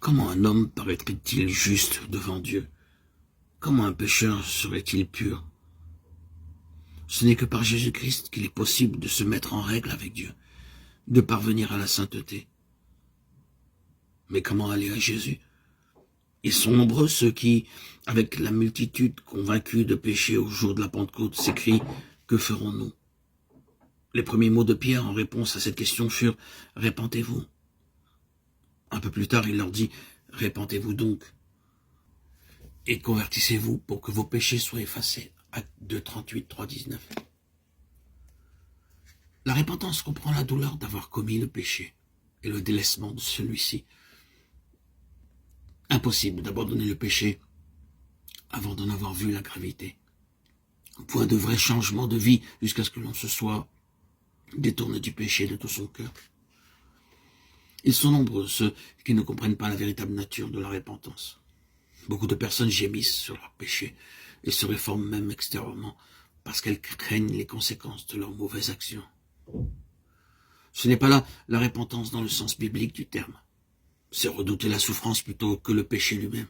Comment un homme paraîtrait-il juste devant Dieu? Comment un pécheur serait-il pur? Ce n'est que par Jésus-Christ qu'il est possible de se mettre en règle avec Dieu, de parvenir à la sainteté. Mais comment aller à Jésus? Ils sont nombreux ceux qui, avec la multitude convaincue de péché au jour de la Pentecôte, s'écrient « Que ferons-nous » Les premiers mots de Pierre en réponse à cette question furent « Répentez-vous ». Un peu plus tard, il leur dit « Répentez-vous donc et convertissez-vous pour que vos péchés soient effacés ». Acte 2, 38, 3, 19. La repentance comprend la douleur d'avoir commis le péché et le délaissement de celui-ci. Impossible d'abandonner le péché avant d'en avoir vu la gravité. Point de vrai changement de vie jusqu'à ce que l'on se soit détourné du péché de tout son cœur. Ils sont nombreux ceux qui ne comprennent pas la véritable nature de la repentance. Beaucoup de personnes gémissent sur leur péché et se réforment même extérieurement parce qu'elles craignent les conséquences de leurs mauvaises actions. Ce n'est pas là la repentance dans le sens biblique du terme. C'est redouter la souffrance plutôt que le péché lui-même.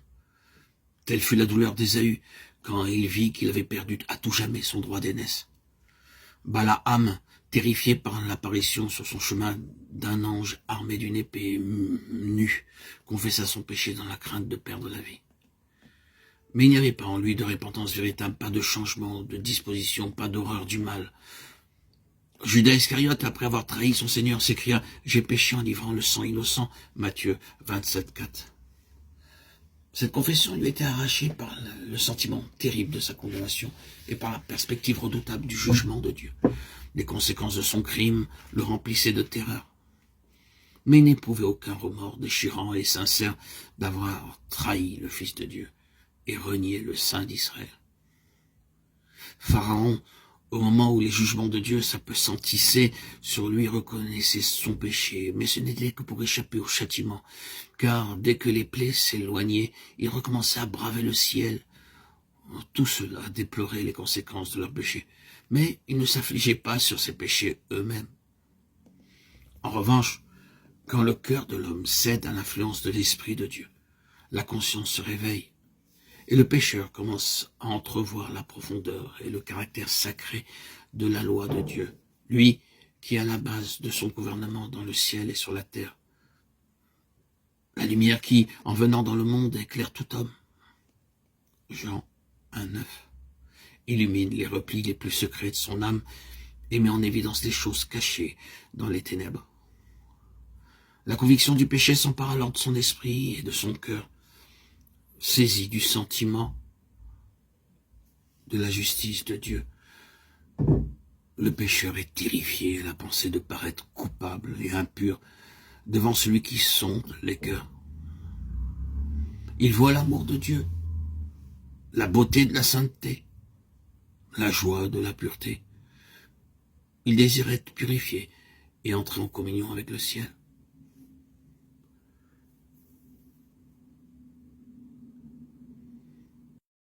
Telle fut la douleur d'Ésaü quand il vit qu'il avait perdu à tout jamais son droit d'aînesse. Balaam, terrifié par l'apparition sur son chemin d'un ange armé d'une épée nue, confessa son péché dans la crainte de perdre la vie. Mais il n'y avait pas en lui de repentance véritable, pas de changement de disposition, pas d'horreur du mal. Judas Iscariote, après avoir trahi son Seigneur, s'écria « J'ai péché en livrant le sang innocent » Matthieu 27, 4. Cette confession lui était arrachée par le sentiment terrible de sa condamnation et par la perspective redoutable du jugement de Dieu. Les conséquences de son crime le remplissaient de terreur. Mais il n'éprouvait aucun remords déchirant et sincère d'avoir trahi le Fils de Dieu et renié le Saint d'Israël. Pharaon, au moment où les jugements de Dieu s'appesantissaient sur lui, reconnaissait son péché, mais ce n'était que pour échapper au châtiment, car dès que les plaies s'éloignaient, il recommençait à braver le ciel. Tout cela déplorait les conséquences de leur péché, mais ils ne s'affligeaient pas sur ces péchés eux-mêmes. En revanche, quand le cœur de l'homme cède à l'influence de l'Esprit de Dieu, la conscience se réveille, et le pécheur commence à entrevoir la profondeur et le caractère sacré de la loi de Dieu, lui qui est à la base de son gouvernement dans le ciel et sur la terre. La lumière qui, en venant dans le monde, éclaire tout homme. Jean 1,9 illumine les replis les plus secrets de son âme et met en évidence les choses cachées dans les ténèbres. La conviction du péché s'empare alors de son esprit et de son cœur, saisi du sentiment de la justice de Dieu. Le pécheur est terrifié à la pensée de paraître coupable et impur devant celui qui sonde les cœurs. Il voit l'amour de Dieu, la beauté de la sainteté, la joie de la pureté. Il désire être purifié et entrer en communion avec le ciel.